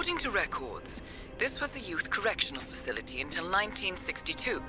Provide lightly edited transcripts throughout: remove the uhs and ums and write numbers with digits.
According to records, this was a youth correctional facility until 1962,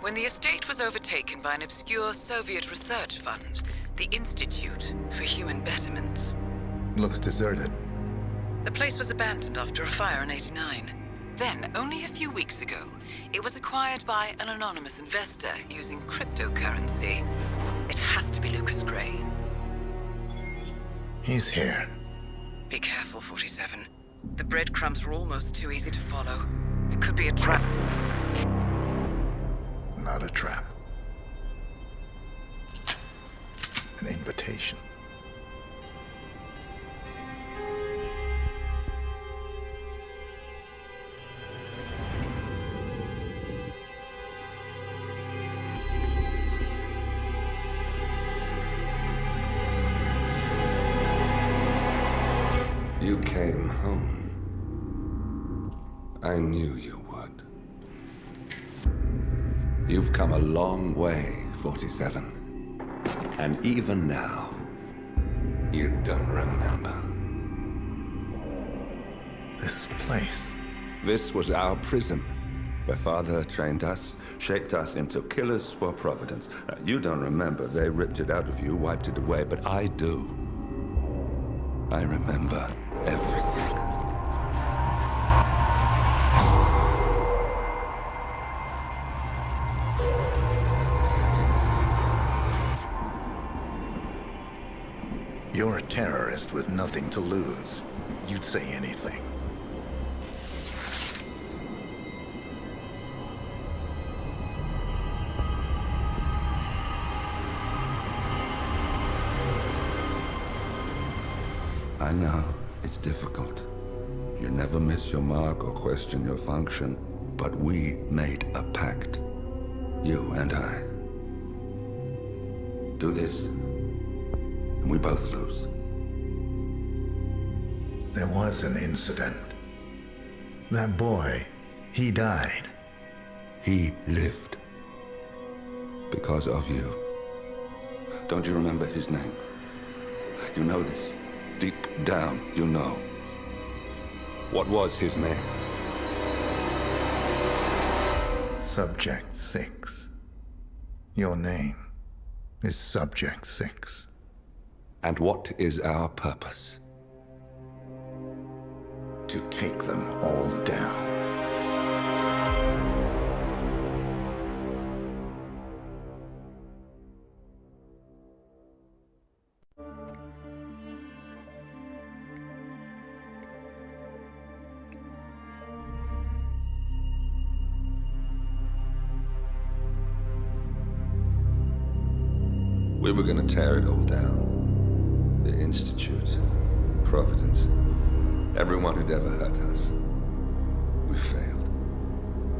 when the estate was overtaken by an obscure Soviet research fund, the Institute for Human Betterment. Looks deserted. The place was abandoned after a fire in '89. Then, only a few weeks ago, it was acquired by an anonymous investor using cryptocurrency. It has to be Lucas Gray. He's here. Be careful, 47. The breadcrumbs were almost too easy to follow. It could be a trap. Not a trap. An invitation. You came home. I knew you would. You've come a long way, 47. And even now, you don't remember. This place. This was our prison, where Father trained us, shaped us into killers for Providence. Now, you don't remember. They ripped it out of you, wiped it away, but I do. I remember everything. You're a terrorist with nothing to lose. You'd say anything. I know, it's difficult. You never miss your mark or question your function, but we made a pact. You and I. Do this, and we both lose. There was an incident. That boy, he died. He lived. Because of you. Don't you remember his name? You know this. Deep down, you know. What was his name? Subject 6. Your name is Subject 6. And what is our purpose? To take them all down. We were gonna tear it all down. The Institute, Providence, everyone who'd ever hurt us. We failed.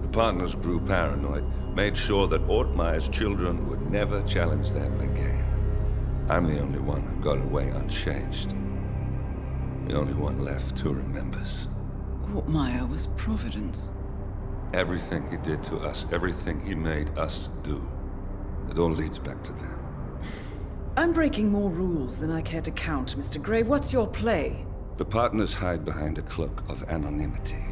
The partners grew paranoid, made sure that Ortmeyer's children would never challenge them again. I'm the only one who got away unchanged. The only one left who remembers. Ortmeyer was Providence. Everything he did to us, everything he made us do, it all leads back to them. I'm breaking more rules than I care to count, Mr. Gray. What's your play? The partners hide behind a cloak of anonymity.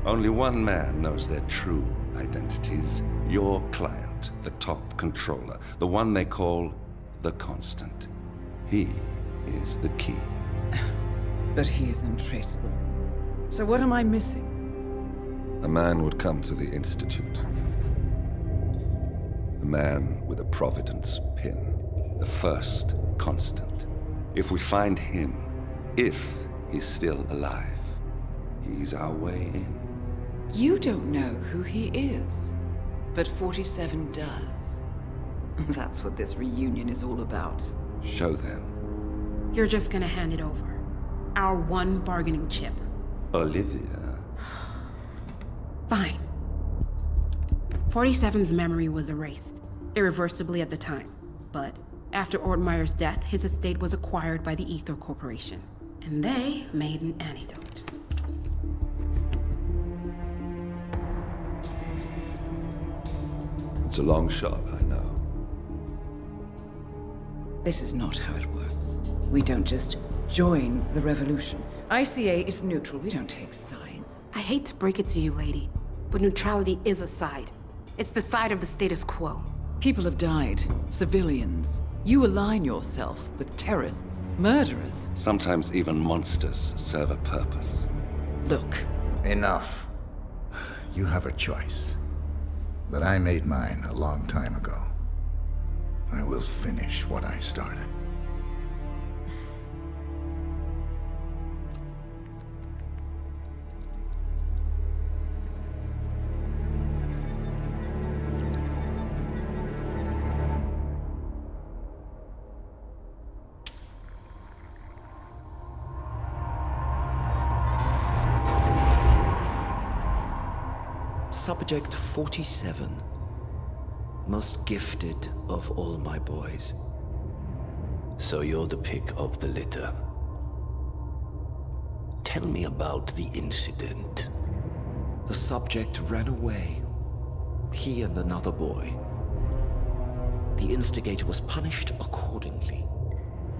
Only one man knows their true identities. Your client, the top controller, the one they call the Constant. He is the key. But he is untraceable. So what am I missing? A man would come to the Institute. A man with a Providence pin. The first Constant. If we find him, if he's still alive, he's our way in. You don't know who he is, but 47 does. That's what this reunion is all about. Show them. You're just gonna hand it over. Our one bargaining chip. Olivia. Fine. 47's memory was erased, irreversibly at the time. But after Ortmeyer's death, his estate was acquired by the Ether Corporation. And they made an antidote. It's a long shot, I know. This is not how it works. We don't just join the revolution. ICA is neutral. We don't take sides. I hate to break it to you, lady, but neutrality is a side. It's the side of the status quo. People have died. Civilians. You align yourself with terrorists, murderers. Sometimes even monsters serve a purpose. Look. Enough. You have a choice. But I made mine a long time ago. I will finish what I started. Subject 47. Most gifted of all my boys. So you're the pick of the litter. Tell me about the incident. The subject ran away. He and another boy. The instigator was punished accordingly.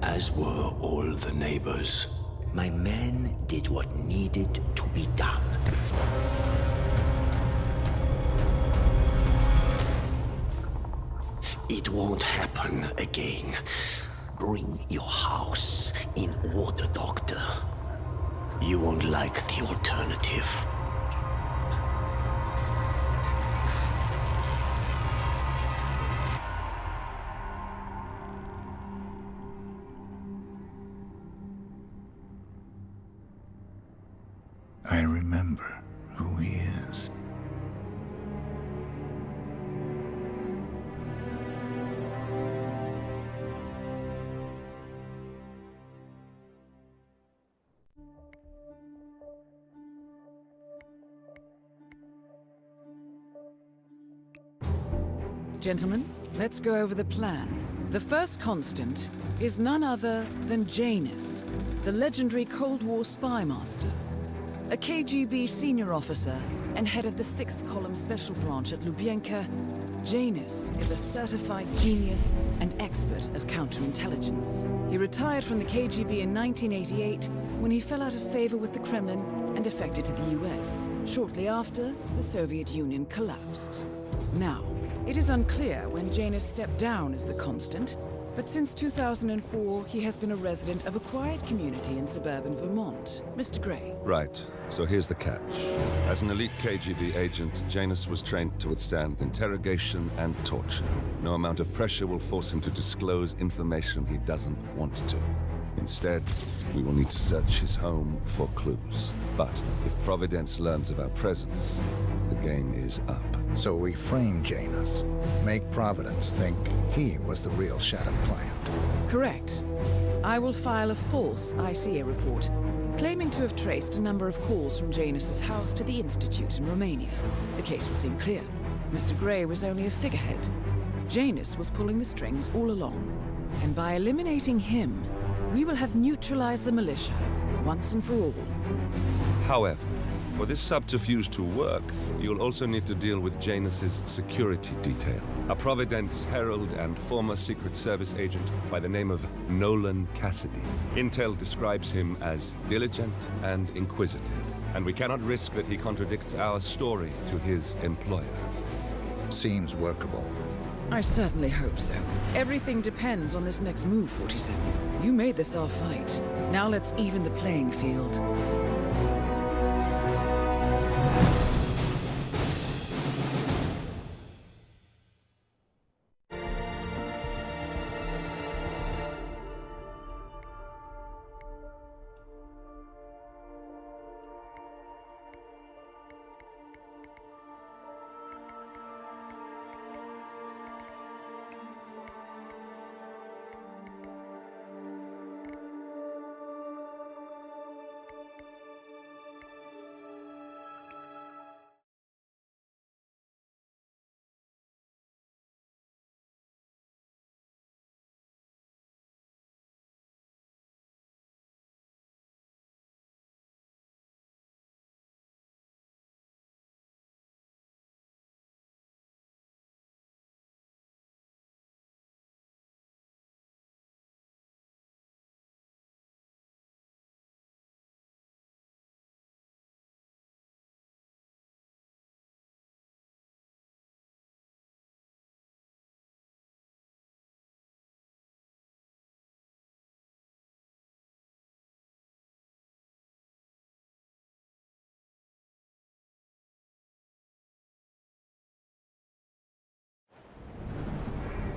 As were all the neighbors. My men did what needed to be done. It won't happen again. Bring your house in order, Doctor. You won't like the alternative. I remember who he is. Gentlemen, let's go over the plan. The first constant is none other than Janus, the legendary Cold War spy master. A KGB senior officer and head of the 6th Column Special Branch at Lubyanka, Janus is a certified genius and expert of counterintelligence. He retired from the KGB in 1988 when he fell out of favor with the Kremlin and defected to the US. Shortly after, the Soviet Union collapsed. Now, it is unclear when Janus stepped down as the constant, but since 2004, he has been a resident of a quiet community in suburban Vermont. Mr. Gray. Right. So here's the catch. As an elite KGB agent, Janus was trained to withstand interrogation and torture. No amount of pressure will force him to disclose information he doesn't want to. Instead, we will need to search his home for clues. But if Providence learns of our presence, the game is up. So we frame Janus, make Providence think he was the real Shadow client. Correct. I will file a false ICA report, claiming to have traced a number of calls from Janus's house to the Institute in Romania. The case will seem clear. Mr. Gray was only a figurehead. Janus was pulling the strings all along. And by eliminating him, we will have neutralized the militia, once and for all. However, for this subterfuge to work, you'll also need to deal with Janus's security detail. A Providence herald and former Secret Service agent by the name of Nolan Cassidy. Intel describes him as diligent and inquisitive, and we cannot risk that he contradicts our story to his employer. Seems workable. I certainly hope so. Everything depends on this next move, 47. You made this our fight. Now let's even the playing field.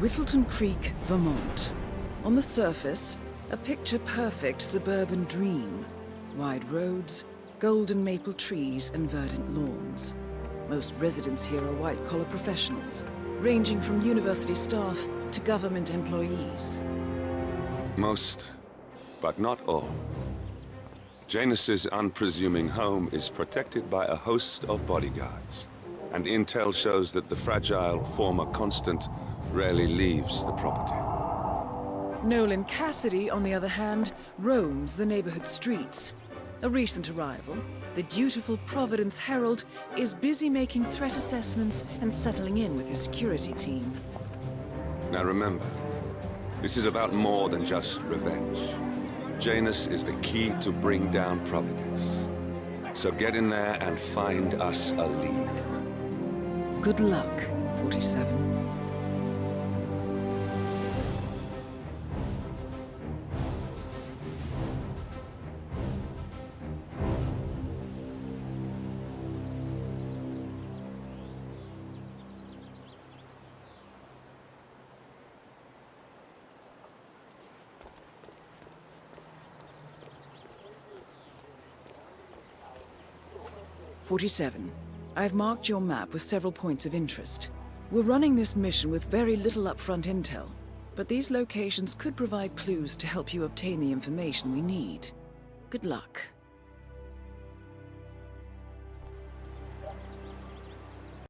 Whittleton Creek, Vermont. On the surface, a picture-perfect suburban dream. Wide roads, golden maple trees, and verdant lawns. Most residents here are white-collar professionals, ranging from university staff to government employees. Most, but not all. Janus's unpresuming home is protected by a host of bodyguards, and intel shows that the fragile former Constant rarely leaves the property. Nolan Cassidy, on the other hand, roams the neighborhood streets. A recent arrival, the dutiful Providence Herald is busy making threat assessments and settling in with his security team. Now remember, this is about more than just revenge. Janus is the key to bring down Providence. So get in there and find us a lead. Good luck, 47. I've marked your map with several points of interest. We're running this mission with very little upfront intel, but these locations could provide clues to help you obtain the information we need. Good luck.